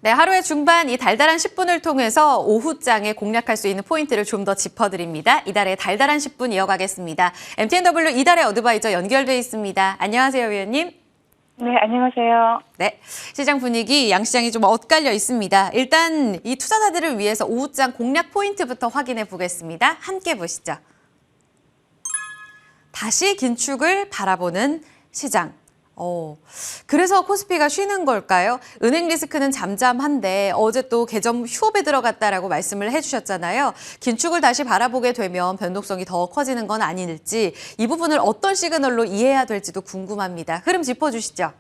네, 하루의 중반 이 달달한 10분을 통해서 오후장에 공략할 수 있는 포인트를 좀 더 짚어드립니다. 이달의 달달한 10분 이어가겠습니다. MTNW 이달의 어드바이저 연결돼 있습니다. 안녕하세요, 위원님. 네, 안녕하세요. 네, 시장 분위기 양시장이 좀 엇갈려 있습니다. 일단 이 투자자들을 위해서 오후장 공략 포인트부터 확인해 보겠습니다. 함께 보시죠. 다시 긴축을 바라보는 시장. 그래서 코스피가 쉬는 걸까요? 은행 리스크는 잠잠한데 어제 또 개점 휴업에 들어갔다라고 말씀을 해주셨잖아요. 긴축을 다시 바라보게 되면 변동성이 더 커지는 건 아닐지 이 부분을 어떤 시그널로 이해해야 될지도 궁금합니다. 흐름 짚어주시죠.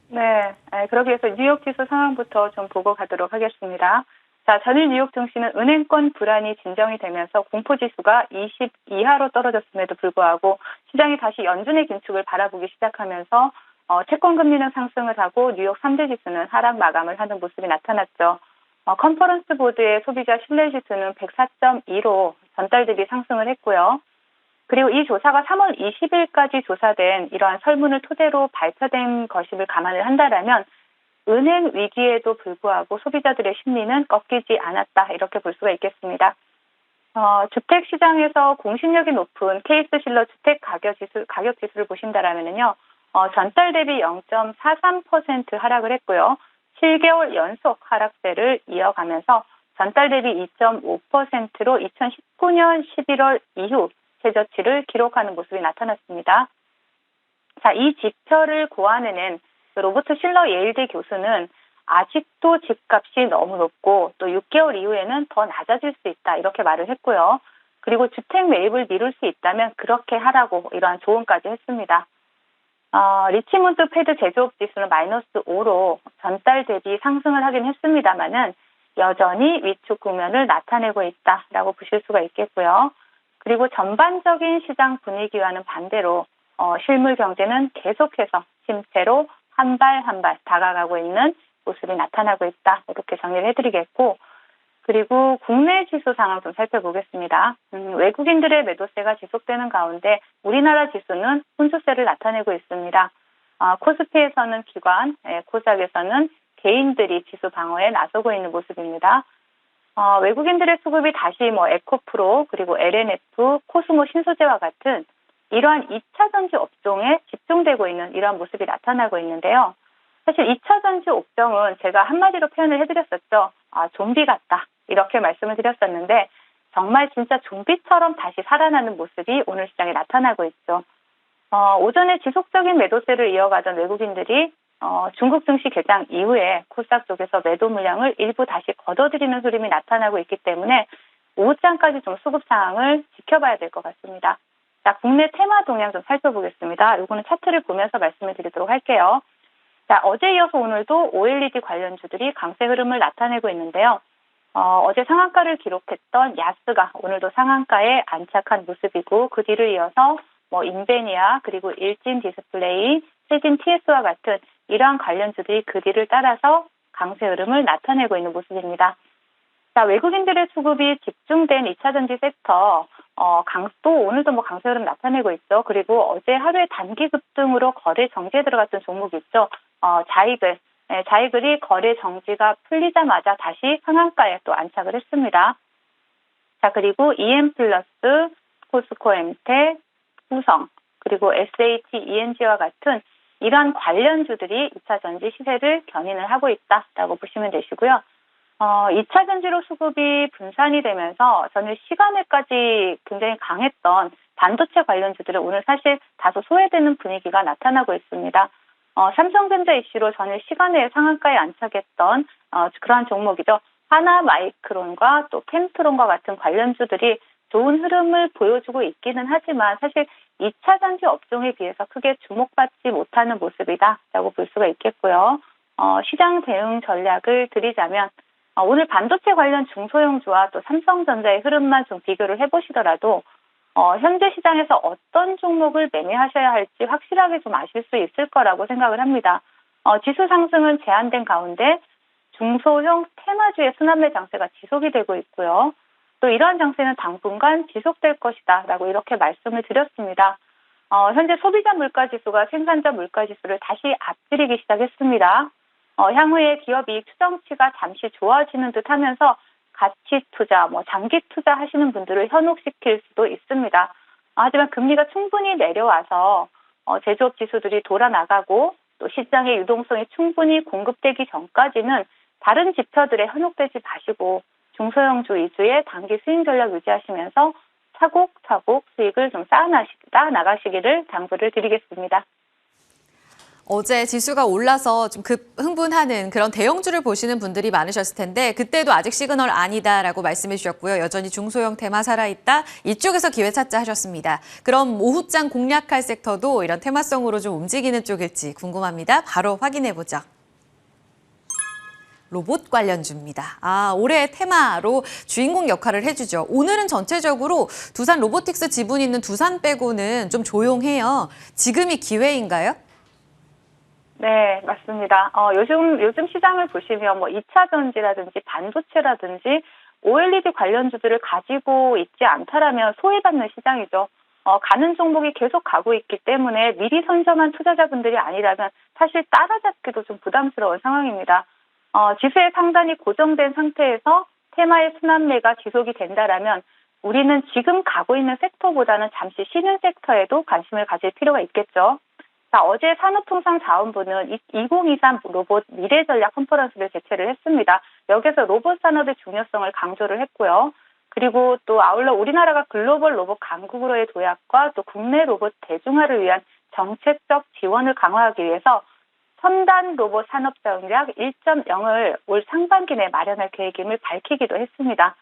네, 그러기 위해서 뉴욕 지수 상황부터 좀 보고 가도록 하겠습니다. 자, 전일 뉴욕 증시는 은행권 불안이 진정이 되면서 공포지수가 20 이하로 떨어졌음에도 불구하고 시장이 다시 연준의 긴축을 바라보기 시작하면서 채권 금리는 상승을 하고 뉴욕 3대 지수는 하락 마감을 하는 모습이 나타났죠. 컨퍼런스 보드의 소비자 신뢰 지수는 104.2로 전달 대비 상승을 했고요. 그리고 이 조사가 3월 20일까지 조사된 이러한 설문을 토대로 발표된 것임을 감안을 한다라면 은행 위기에도 불구하고 소비자들의 심리는 꺾이지 않았다 이렇게 볼 수가 있겠습니다. 주택 시장에서 공신력이 높은 케이스 실러 주택 가격 지수를 보신다라면요, 전달 대비 0.43% 하락을 했고요. 7개월 연속 하락세를 이어가면서 전달 대비 2.5%로 2019년 11월 이후 최저치를 기록하는 모습이 나타났습니다. 자, 이 지표를 고안해낸 로버트 실러 예일대 교수는 아직도 집값이 너무 높고 또 6개월 이후에는 더 낮아질 수 있다 이렇게 말을 했고요. 그리고 주택 매입을 미룰 수 있다면 그렇게 하라고 이러한 조언까지 했습니다. 리치몬드 패드 제조업 지수는 마이너스 5로 전달 대비 상승을 하긴 했습니다만은 여전히 위축 국면을 나타내고 있다라고 보실 수가 있겠고요. 그리고 전반적인 시장 분위기와는 반대로 실물 경제는 계속해서 침체로 한 발 한 발 다가가고 있는 모습이 나타나고 있다. 이렇게 정리를 해드리겠고, 그리고 국내 지수 상황 좀 살펴보겠습니다. 외국인들의 매도세가 지속되는 가운데 우리나라 지수는 혼수세를 나타내고 있습니다. 코스피에서는 기관, 코스닥에서는 개인들이 지수 방어에 나서고 있는 모습입니다. 외국인들의 수급이 다시 에코프로, 그리고 LNF, 코스모 신소재와 같은 이러한 2차 전지 업종에 집중되고 있는 이러한 모습이 나타나고 있는데요. 사실 2차 전지 업종은 제가 한마디로 표현을 해드렸었죠. 좀비 같다. 이렇게 말씀을 드렸었는데 정말 진짜 좀비처럼 다시 살아나는 모습이 오늘 시장에 나타나고 있죠. 오전에 지속적인 매도세를 이어가던 외국인들이 중국 증시 개장 이후에 코스닥 쪽에서 매도 물량을 일부 다시 걷어들이는 흐름이 나타나고 있기 때문에 오후장까지 좀 수급 상황을 지켜봐야 될 것 같습니다. 자, 국내 테마 동향 좀 살펴보겠습니다. 이거는 차트를 보면서 말씀을 드리도록 할게요. 자, 어제 이어서 오늘도 OLED 관련주들이 강세 흐름을 나타내고 있는데요. 어제 상한가를 기록했던 야스가 오늘도 상한가에 안착한 모습이고 그 뒤를 이어서 인베니아 그리고 일진 디스플레이, 세진 TS와 같은 이러한 관련주들이 그 뒤를 따라서 강세 흐름을 나타내고 있는 모습입니다. 자, 외국인들의 수급이 집중된 2차 전지 섹터, 또 오늘도 강세 흐름 나타내고 있죠. 그리고 어제 하루에 단기 급등으로 거래 정지에 들어갔던 종목이 있죠. 자이글. 자이글이 거래 정지가 풀리자마자 다시 상한가에 또 안착을 했습니다. 자, 그리고 EM플러스, 포스코엠텍, 후성, 그리고 SHENG와 같은 이러한 관련주들이 2차 전지 시세를 견인을 하고 있다라고 보시면 되시고요. 2차 전지로 수급이 분산이 되면서 전일 시간에까지 굉장히 강했던 반도체 관련주들은 오늘 사실 다소 소외되는 분위기가 나타나고 있습니다. 삼성전자 이슈로 전일 시간에 상한가에 안착했던 그러한 종목이죠. 하나마이크론과 또 캠트론과 같은 관련주들이 좋은 흐름을 보여주고 있기는 하지만 사실 2차 전지 업종에 비해서 크게 주목받지 못하는 모습이다라고 볼 수가 있겠고요. 시장 대응 전략을 드리자면 오늘 반도체 관련 중소형주와 또 삼성전자의 흐름만 좀 비교를 해보시더라도 현재 시장에서 어떤 종목을 매매하셔야 할지 확실하게 좀 아실 수 있을 거라고 생각을 합니다. 지수 상승은 제한된 가운데 중소형 테마주의 순환매 장세가 지속이 되고 있고요. 또 이러한 장세는 당분간 지속될 것이다라고 이렇게 말씀을 드렸습니다. 현재 소비자 물가지수가 생산자 물가지수를 다시 앞지르기 시작했습니다. 향후에 기업 이익 추정치가 잠시 좋아지는 듯 하면서 가치 투자, 장기 투자 하시는 분들을 현혹시킬 수도 있습니다. 하지만 금리가 충분히 내려와서 제조업 지수들이 돌아나가고 또 시장의 유동성이 충분히 공급되기 전까지는 다른 지표들에 현혹되지 마시고 중소형주 위주의 단기 수익 전략 유지하시면서 차곡차곡 수익을 좀 쌓아나가시기를 당부를 드리겠습니다. 어제 지수가 올라서 좀 흥분하는 그런 대형주를 보시는 분들이 많으셨을 텐데 그때도 아직 시그널 아니다라고 말씀해 주셨고요. 여전히 중소형 테마 살아있다. 이쪽에서 기회 찾자 하셨습니다. 그럼 오후장 공략할 섹터도 이런 테마성으로 좀 움직이는 쪽일지 궁금합니다. 바로 확인해 보죠. 로봇 관련주입니다. 올해 테마로 주인공 역할을 해주죠. 오늘은 전체적으로 두산 로보틱스 지분 있는 두산 빼고는 좀 조용해요. 지금이 기회인가요? 네, 맞습니다. 요즘 시장을 보시면 2차 전지라든지 반도체라든지 OLED 관련주들을 가지고 있지 않다라면 소외받는 시장이죠. 가는 종목이 계속 가고 있기 때문에 미리 선점한 투자자분들이 아니라면 사실 따라잡기도 좀 부담스러운 상황입니다. 지수의 상단이 고정된 상태에서 테마의 순환매가 지속이 된다라면 우리는 지금 가고 있는 섹터보다는 잠시 쉬는 섹터에도 관심을 가질 필요가 있겠죠. 자, 어제 산업통상자원부는 2023 로봇 미래전략 컨퍼런스를 개최를 했습니다. 여기서 로봇 산업의 중요성을 강조를 했고요. 그리고 또 아울러 우리나라가 글로벌 로봇 강국으로의 도약과 또 국내 로봇 대중화를 위한 정책적 지원을 강화하기 위해서 첨단 로봇 산업 전략 1.0을 올 상반기 내에 마련할 계획임을 밝히기도 했습니다.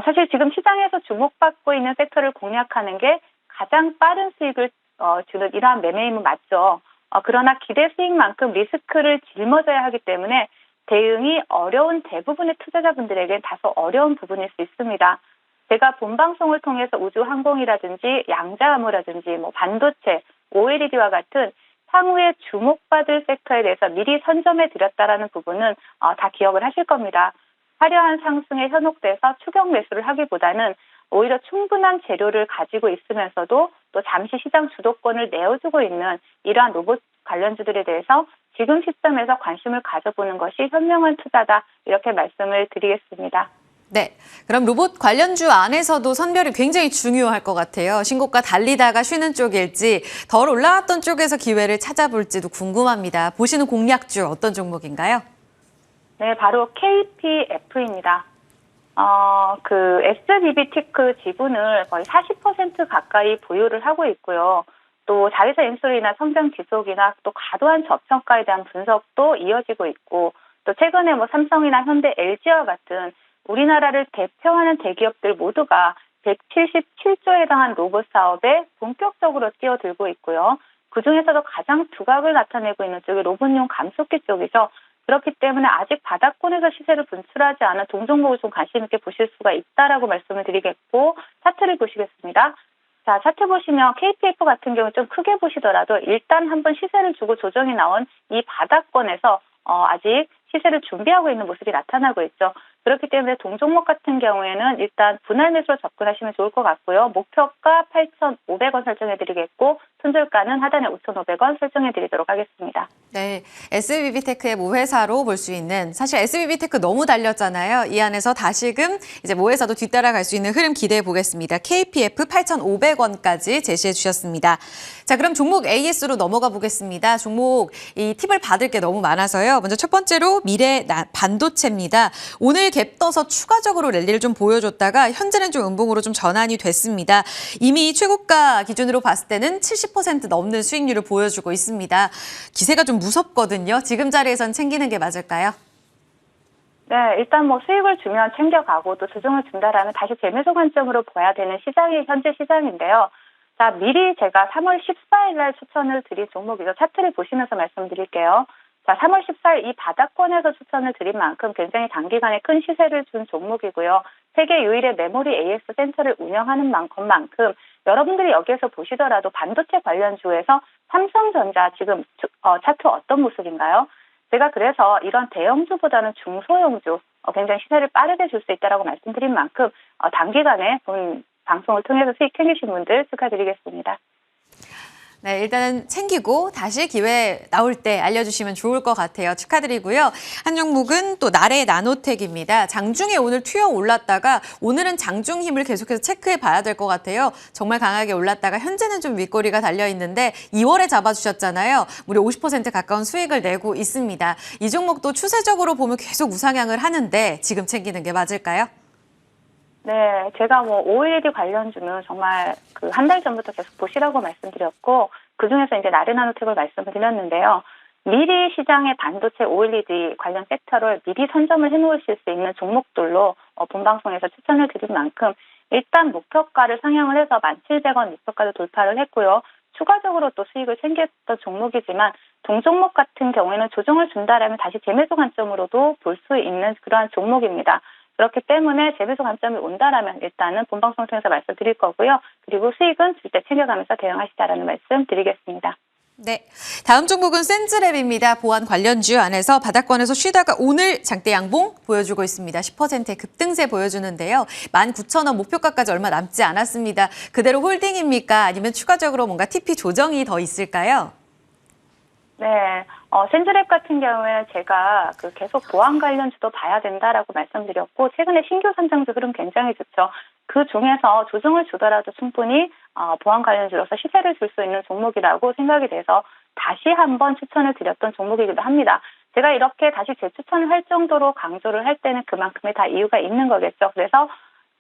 사실 지금 시장에서 주목받고 있는 섹터를 공략하는 게 가장 빠른 수익을 주는 이러한 매매임은 맞죠. 그러나 기대 수익만큼 리스크를 짊어져야 하기 때문에 대응이 어려운 대부분의 투자자분들에겐 다소 어려운 부분일 수 있습니다. 제가 본방송을 통해서 우주항공이라든지 양자암호라든지 반도체, OLED와 같은 향후에 주목받을 섹터에 대해서 미리 선점해 드렸다라는 부분은 다 기억을 하실 겁니다. 화려한 상승에 현혹돼서 추격 매수를 하기보다는 오히려 충분한 재료를 가지고 있으면서도 또 잠시 시장 주도권을 내어주고 있는 이러한 로봇 관련주들에 대해서 지금 시점에서 관심을 가져보는 것이 현명한 투자다 이렇게 말씀을 드리겠습니다. 네, 그럼 로봇 관련주 안에서도 선별이 굉장히 중요할 것 같아요. 신고가 달리다가 쉬는 쪽일지 덜 올라왔던 쪽에서 기회를 찾아볼지도 궁금합니다. 보시는 공략주 어떤 종목인가요? 네, 바로 KPF입니다. SBB테크 지분을 거의 40% 가까이 보유를 하고 있고요. 또 자회사 인수로나 성장 지속이나 또 과도한 저평가에 대한 분석도 이어지고 있고 또 최근에 삼성이나 현대, LG와 같은 우리나라를 대표하는 대기업들 모두가 177조에 해당한 로봇 사업에 본격적으로 뛰어들고 있고요. 그중에서도 가장 두각을 나타내고 있는 쪽이 로봇용 감속기 쪽이죠. 그렇기 때문에 아직 바닥권에서 시세를 분출하지 않은 동종목을 좀 관심 있게 보실 수가 있다라고 말씀을 드리겠고 차트를 보시겠습니다. 자, 차트 보시면 KPF 같은 경우 좀 크게 보시더라도 일단 한번 시세를 주고 조정이 나온 이 바닥권에서 아직 시세를 준비하고 있는 모습이 나타나고 있죠. 그렇기 때문에 동종목 같은 경우에는 일단 분할 매수로 접근하시면 좋을 것 같고요. 목표가 8,500원 설정해드리겠고 손절가는 하단에 5,500원 설정해드리도록 하겠습니다. 네, SBB테크의 모회사로 볼 수 있는 사실 SBB테크 너무 달렸잖아요. 이 안에서 다시금 이제 모회사도 뒤따라갈 수 있는 흐름 기대해 보겠습니다. KPF 8,500원까지 제시해 주셨습니다. 자, 그럼 종목 AS로 넘어가 보겠습니다. 종목 이 팁을 받을 게 너무 많아서요. 먼저 첫 번째로 미래 반도체입니다. 오늘 갭 떠서 추가적으로 랠리를 좀 보여줬다가 현재는 좀 음봉으로 좀 전환이 됐습니다. 이미 최고가 기준으로 봤을 때는 70% 넘는 수익률을 보여주고 있습니다. 기세가 좀 무섭거든요. 지금 자리에선 챙기는 게 맞을까요? 네, 일단 수익을 주면 챙겨가고 또 조정을 준다라면 다시 재매수 관점으로 봐야 되는 시장이 현재 시장인데요. 자, 미리 제가 3월 14일 날 추천을 드린 종목이죠. 차트를 보시면서 말씀드릴게요. 자, 3월 14일 이 바닥권에서 추천을 드린 만큼 굉장히 단기간에 큰 시세를 준 종목이고요. 세계 유일의 메모리 AS 센터를 운영하는 것만큼 여러분들이 여기에서 보시더라도 반도체 관련주에서 삼성전자 지금 차트 어떤 모습인가요? 제가 그래서 이런 대형주보다는 중소형주 굉장히 시세를 빠르게 줄 수 있다고 말씀드린 만큼 단기간에 본 방송을 통해서 수익 챙기신 분들 축하드리겠습니다. 네, 일단은 챙기고 다시 기회 나올 때 알려주시면 좋을 것 같아요. 축하드리고요. 한 종목은 또 나래 나노텍입니다. 장중에 오늘 튀어 올랐다가 오늘은 장중 힘을 계속해서 체크해 봐야 될 것 같아요. 정말 강하게 올랐다가 현재는 좀 윗꼬리가 달려 있는데 2월에 잡아주셨잖아요. 무려 50% 가까운 수익을 내고 있습니다. 이 종목도 추세적으로 보면 계속 우상향을 하는데 지금 챙기는 게 맞을까요? 네, 제가 OLED 관련주는 정말 그 한 달 전부터 계속 보시라고 말씀드렸고, 그 중에서 이제 나르나노텍을 말씀을 드렸는데요. 미리 시장의 반도체 OLED 관련 섹터를 미리 선점을 해놓으실 수 있는 종목들로 본방송에서 추천을 드린 만큼 일단 목표가를 상향을 해서 1,700원 목표가도 돌파를 했고요. 추가적으로 또 수익을 챙겼던 종목이지만 동종목 같은 경우에는 조정을 준다라면 다시 재매수 관점으로도 볼 수 있는 그러한 종목입니다. 그렇기 때문에 재매수 관점이 온다라면 일단은 본방송 통해서 말씀드릴 거고요. 그리고 수익은 줄 때 챙겨가면서 대응하시자라는 말씀 드리겠습니다. 네, 다음 종목은 센즈랩입니다. 보안 관련주 안에서 바닥권에서 쉬다가 오늘 장대 양봉 보여주고 있습니다. 10%의 급등세 보여주는데요. 19,000원 목표가까지 얼마 남지 않았습니다. 그대로 홀딩입니까? 아니면 추가적으로 뭔가 TP 조정이 더 있을까요? 네, 센즈랩 같은 경우에는 제가 계속 보안 관련주도 봐야 된다라고 말씀드렸고, 최근에 신규 선정주 흐름 굉장히 좋죠. 그 중에서 조정을 주더라도 충분히 보안 관련주로서 시세를 줄 수 있는 종목이라고 생각이 돼서 다시 한번 추천을 드렸던 종목이기도 합니다. 제가 이렇게 다시 재추천을 할 정도로 강조를 할 때는 그만큼의 다 이유가 있는 거겠죠. 그래서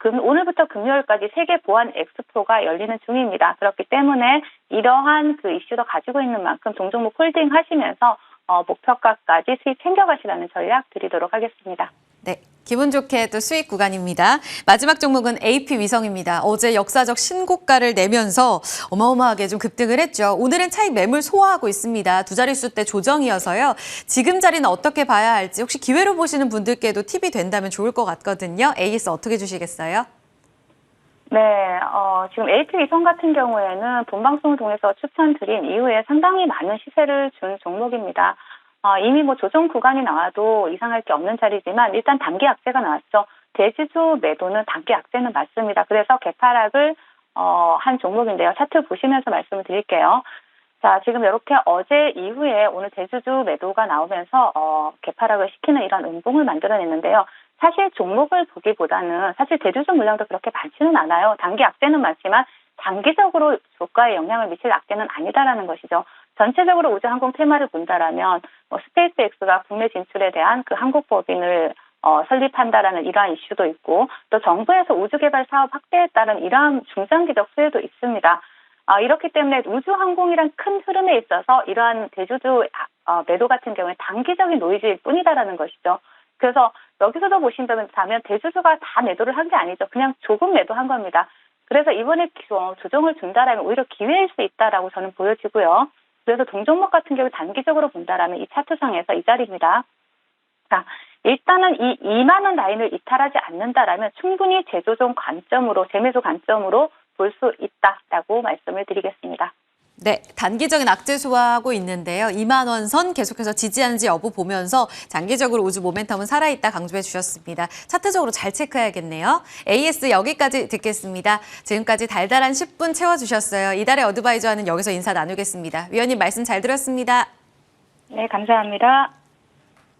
오늘부터 금요일까지 세계 보안 엑스포가 열리는 중입니다. 그렇기 때문에 이러한 그 이슈도 가지고 있는 만큼 동종목 홀딩 하시면서 목표가까지 수익 챙겨가시라는 전략 드리도록 하겠습니다. 네, 기분 좋게 또 수익 구간입니다. 마지막 종목은 AP위성입니다. 어제 역사적 신고가를 내면서 어마어마하게 좀 급등을 했죠. 오늘은 차익 매물 소화하고 있습니다. 두 자릿수 대 조정이어서요. 지금 자리는 어떻게 봐야 할지 혹시 기회로 보시는 분들께도 팁이 된다면 좋을 것 같거든요. AS 어떻게 주시겠어요? 네, 지금 AP위성 같은 경우에는 본방송을 통해서 추천드린 이후에 상당히 많은 시세를 준 종목입니다. 이미 조정 구간이 나와도 이상할 게 없는 자리지만 일단 단기 악재가 나왔죠. 대주주 매도는 단기 악재는 맞습니다. 그래서 개파락을 한 종목인데요. 차트 보시면서 말씀을 드릴게요. 자, 지금 이렇게 어제 이후에 오늘 대주주 매도가 나오면서 개파락을 시키는 이런 음봉을 만들어냈는데요. 사실 종목을 보기보다는 사실 대주주 물량도 그렇게 많지는 않아요. 단기 악재는 많지만 장기적으로 주가에 영향을 미칠 악재는 아니다라는 것이죠. 전체적으로 우주항공 테마를 본다라면 스페이스X가 국내 진출에 대한 그 항공법인을 설립한다라는 이러한 이슈도 있고, 또 정부에서 우주개발 사업 확대에 따른 이러한 중장기적 수혜도 있습니다. 이렇기 때문에 우주항공이란 큰 흐름에 있어서 이러한 대주주 매도 같은 경우에 단기적인 노이즈일 뿐이다라는 것이죠. 그래서 여기서도 보신다면 대주주가 다 매도를 한 게 아니죠. 그냥 조금 매도한 겁니다. 그래서 이번에 조정을 준다라면 오히려 기회일 수 있다라고 저는 보여지고요. 그래서 동종목 같은 경우 단기적으로 본다라면 이 차트상에서 이 자리입니다. 자, 일단은 이 2만 원 라인을 이탈하지 않는다라면 충분히 재조정 관점으로, 재매수 관점으로 볼 수 있다라고 말씀을 드리겠습니다. 네, 단기적인 악재 소화하고 있는데요. 2만 원 선 계속해서 지지하는지 여부 보면서 장기적으로 우주 모멘텀은 살아있다 강조해 주셨습니다. 차트적으로 잘 체크해야겠네요. AS 여기까지 듣겠습니다. 지금까지 달달한 10분 채워주셨어요. 이달의 어드바이저와는 여기서 인사 나누겠습니다. 위원님 말씀 잘 들었습니다. 네, 감사합니다.